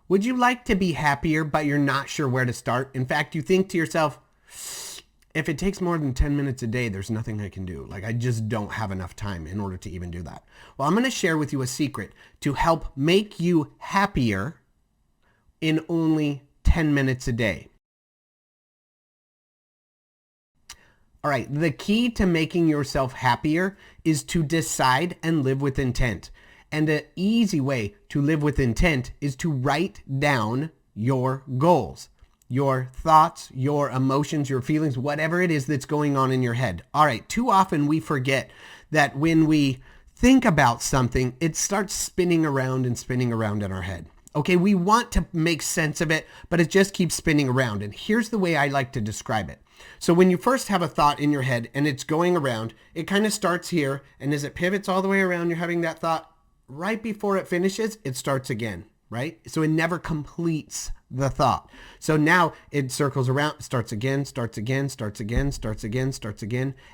Would you like to be happier, but you're not sure where to start? In fact, you think to yourself, if it takes more than 10 minutes a day, there's nothing I can do. Like, I just don't have enough time in order to even do that. Well, I'm going to share with you a secret to help make you happier in only 10 minutes a day. All right, the key to making yourself happier is to decide and live with intent. And an easy way to live with intent is to write down your goals, your thoughts, your emotions, your feelings, whatever it is that's going on in your head. All right, too often we forget that when we think about something, it starts spinning around in our head. Okay, we want to make sense of it, but it just keeps spinning around. And here's the way I like to describe it. So when you first have a thought in your head and it's going around, it kind of starts here, and as it pivots all the way around, you're having that thought. Right before it finishes, it starts again, right? So it never completes the thought. So now it circles around, starts again,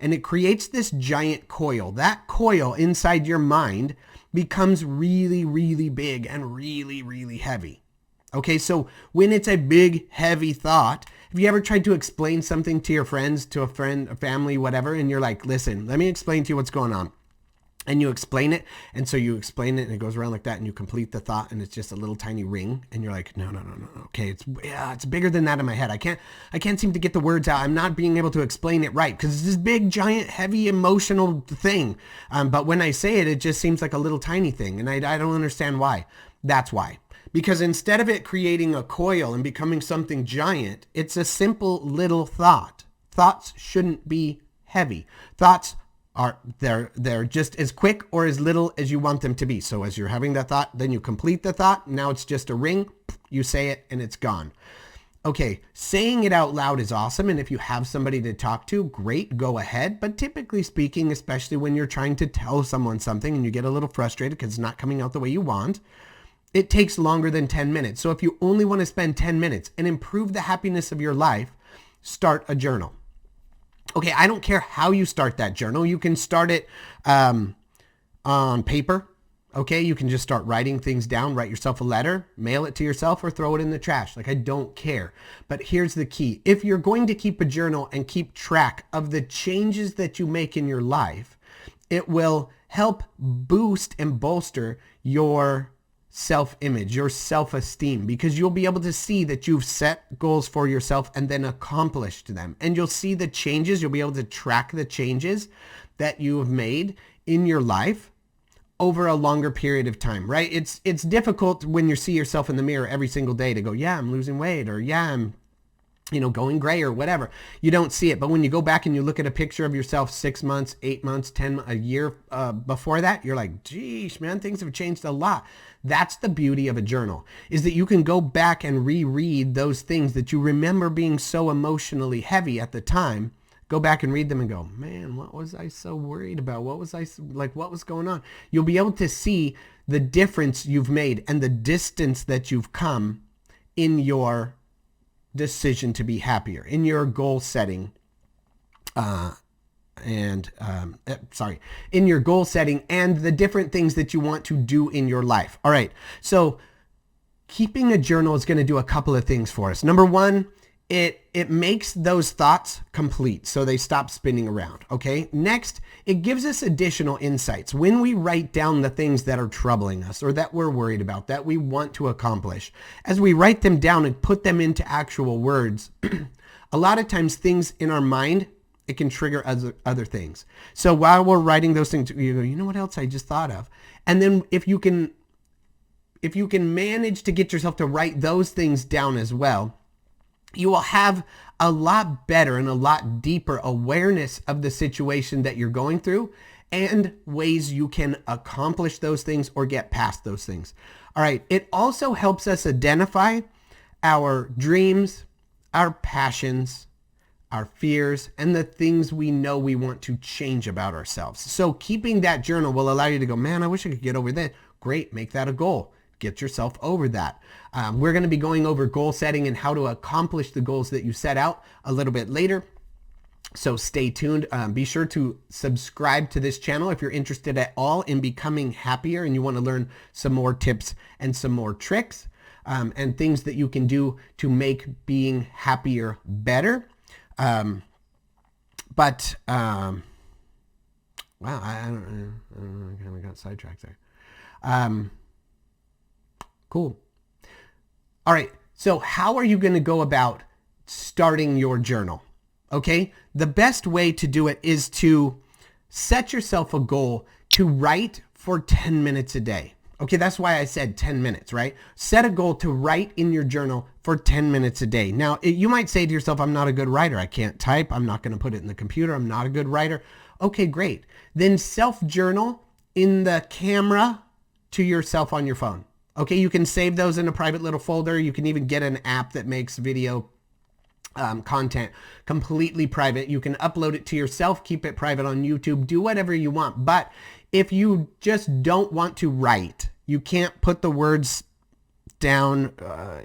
and it creates this giant coil. That coil inside your mind becomes really, really big and really, really heavy. Okay, so when it's a big, heavy thought, have you ever tried to explain something to your friends, to a friend, a family, whatever, and you're like, listen, let me explain to you what's going on. And you explain it, and so you explain it, and it goes around like that, and you complete the thought, and it's just a little tiny ring, and you're like, no. Okay, it's bigger than that in my head. I can't seem to get the words out. I'm not being able to explain it right because it's this big, giant, heavy, emotional thing. But when I say it, it just seems like a little tiny thing, and I don't understand why. That's why. Because instead of it creating a coil and becoming something giant, it's a simple little thought. Thoughts shouldn't be heavy. Thoughts they're just as quick or as little as you want them to be. So as you're having that thought, then you complete the thought. Now it's just a ring. You say it and it's gone. Okay, saying it out loud is awesome. And if you have somebody to talk to, great, go ahead. But typically speaking, especially when you're trying to tell someone something and you get a little frustrated because it's not coming out the way you want, it takes longer than 10 minutes. So if you only want to spend 10 minutes and improve the happiness of your life, start a journal. Okay, I don't care how you start that journal. You can start it on paper. Okay, you can just start writing things down, write yourself a letter, mail it to yourself, or throw it in the trash. Like, I don't care. But here's the key. If you're going to keep a journal and keep track of the changes that you make in your life, it will help boost and bolster your self-image, your self-esteem, because you'll be able to see that you've set goals for yourself and then accomplished them. And you'll see the changes. You'll be able to track the changes that you have made in your life over a longer period of time, right? It's difficult when you see yourself in the mirror every single day to go, yeah, I'm losing weight, or yeah, I'm going gray or whatever. You don't see it. But when you go back and you look at a picture of yourself 6 months, 8 months, 10, a year before that, you're like, geez, man, things have changed a lot. That's the beauty of a journal, is that you can go back and reread those things that you remember being so emotionally heavy at the time. Go back and read them and go, man, what was I so worried about? What was going on? You'll be able to see the difference you've made and the distance that you've come in your decision to be happier, in your goal setting, in your goal setting and the different things that you want to do in your life. All right. So keeping a journal is going to do a couple of things for us. Number one, it makes those thoughts complete, so they stop spinning around. Okay. Next, it gives us additional insights. When we write down the things that are troubling us or that we're worried about, that we want to accomplish, as we write them down and put them into actual words, a lot of times things in our mind, it can trigger other things. So while we're writing those things, you go, you know what else I just thought of? And then if you can manage to get yourself to write those things down as well, you will have a lot better and a lot deeper awareness of the situation that you're going through and ways you can accomplish those things or get past those things. All right. It also helps us identify our dreams, our passions, our fears, and the things we know we want to change about ourselves. So keeping that journal will allow you to go, man, I wish I could get over that. Great. Make that a goal. Get yourself over that. We're going to be going over goal setting and how to accomplish the goals that you set out a little bit later. So stay tuned. Be sure to subscribe to this channel if you're interested at all in becoming happier and you want to learn some more tips and some more tricks. and things that you can do to make being happier better. Wow, I don't know, I kind of got sidetracked there. Cool. All right, so how are you going to go about starting your journal? Okay, the best way to do it is to set yourself a goal to write for 10 minutes a day. Okay, that's why I said 10 minutes, right? Set a goal to write in your journal for 10 minutes a day. Now, you might say to yourself, I'm not a good writer. I can't type. I'm not going to put it in the computer. I'm not a good writer. Okay, great. Then self-journal in the camera to yourself on your phone. Okay, you can save those in a private little folder. You can even get an app that makes video content completely private. You can upload it to yourself, keep it private on YouTube, do whatever you want. But if you just don't want to write, you can't put the words down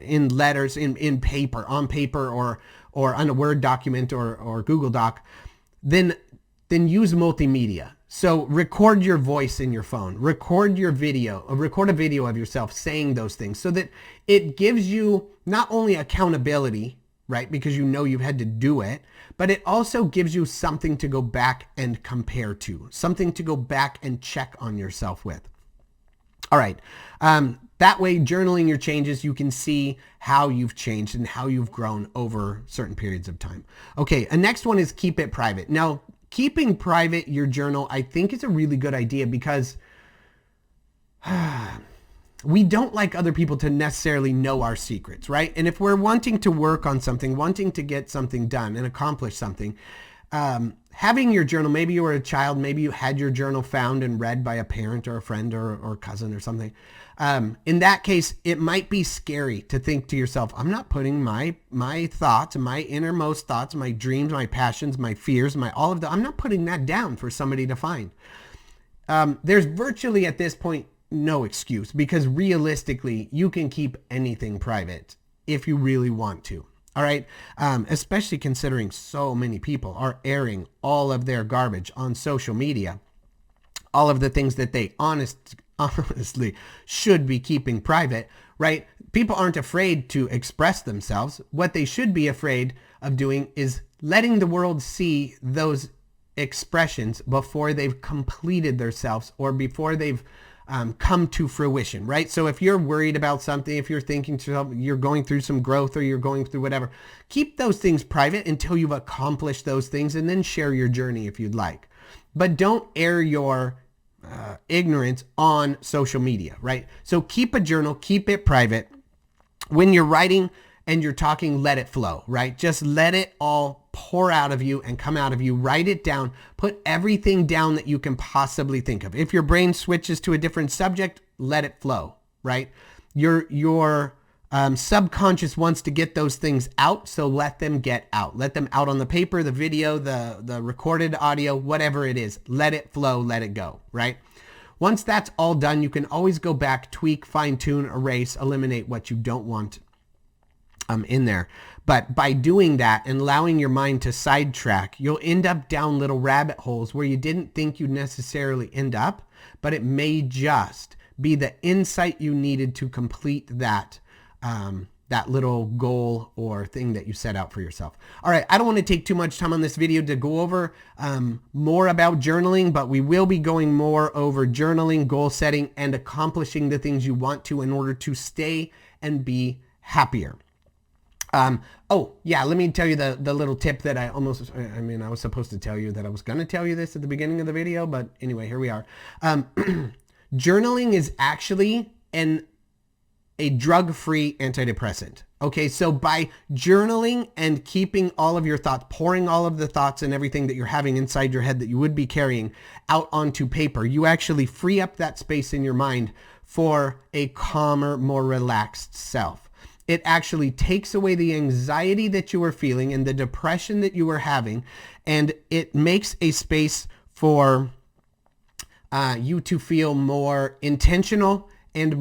in letters, in paper, on paper, or on a Word document or Google Doc, then use multimedia. So record your voice in your phone, record a video of yourself saying those things so that it gives you not only accountability, right? Because you know you've had to do it, but it also gives you something to go back and compare to, something to go back and check on yourself with. All right. That way, journaling your changes, you can see how you've changed and how you've grown over certain periods of time. Okay. A next one is keep it private. Now, keeping private your journal, I think is a really good idea because we don't like other people to necessarily know our secrets, right? And if we're wanting to work on something, wanting to get something done and accomplish something, having your journal, maybe you were a child, maybe you had your journal found and read by a parent or a friend or cousin or something. In that case, it might be scary to think to yourself, I'm not putting my thoughts, my innermost thoughts, my dreams, my passions, my fears, I'm not putting that down for somebody to find. There's virtually at this point no excuse because realistically, you can keep anything private if you really want to. All right. Especially considering so many people are airing all of their garbage on social media, all of the things that they honestly should be keeping private, right? People aren't afraid to express themselves. What they should be afraid of doing is letting the world see those expressions before they've completed themselves or before they've come to fruition, right? So if you're worried about something, if you're thinking to yourself, you're going through some growth or you're going through whatever, keep those things private until you've accomplished those things and then share your journey if you'd like. But don't air your ignorance on social media, right? So keep a journal, keep it private. When you're writing and you're talking, let it flow, right? Just let it all pour out of you and come out of you. Write it down. Put everything down that you can possibly think of. If your brain switches to a different subject, let it flow, right? Your subconscious wants to get those things out, so let them get out. Let them out on the paper, the video, the recorded audio, whatever it is. Let it flow, let it go, right? Once that's all done, you can always go back, tweak, fine-tune, erase, eliminate what you don't want in there. But by doing that and allowing your mind to sidetrack, you'll end up down little rabbit holes where you didn't think you'd necessarily end up, but it may just be the insight you needed to complete that little goal or thing that you set out for yourself. All right, I don't want to take too much time on this video to go over more about journaling, but we will be going more over journaling, goal setting, and accomplishing the things you want to in order to stay and be happier. Oh yeah, let me tell you the little tip that I was supposed to tell you that I was going to tell you this at the beginning of the video, but anyway, here we are. Journaling is actually a drug-free antidepressant. Okay, so by journaling and keeping all of your thoughts, pouring all of the thoughts and everything that you're having inside your head that you would be carrying out onto paper, you actually free up that space in your mind for a calmer, more relaxed self. It actually takes away the anxiety that you were feeling and the depression that you were having, and it makes a space for you to feel more intentional and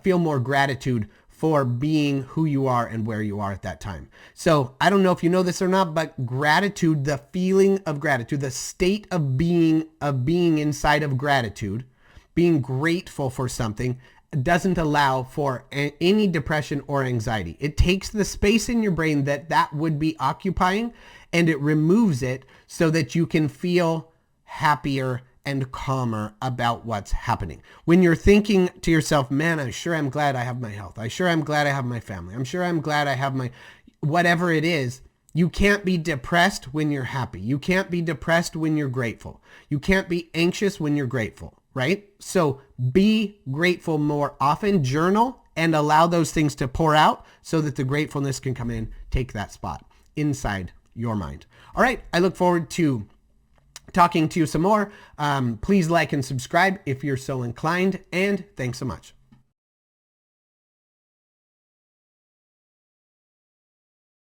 feel more gratitude for being who you are and where you are at that time. So I don't know if you know this or not, but gratitude, the feeling of gratitude, the state of being inside of gratitude, being grateful for something, doesn't allow for any depression or anxiety. It takes the space in your brain that would be occupying, and it removes it so that you can feel happier and calmer about what's happening. When you're thinking to yourself, man, I sure am glad I have my health. I sure am glad I have my family. I'm sure I'm glad I have my whatever it is. You can't be depressed when you're happy. You can't be depressed when you're grateful. You can't be anxious when you're grateful, right? So be grateful more often, journal, and allow those things to pour out so that the gratefulness can come in, take that spot inside your mind. All right, I look forward to talking to you some more. Please like and subscribe if you're so inclined, and thanks so much.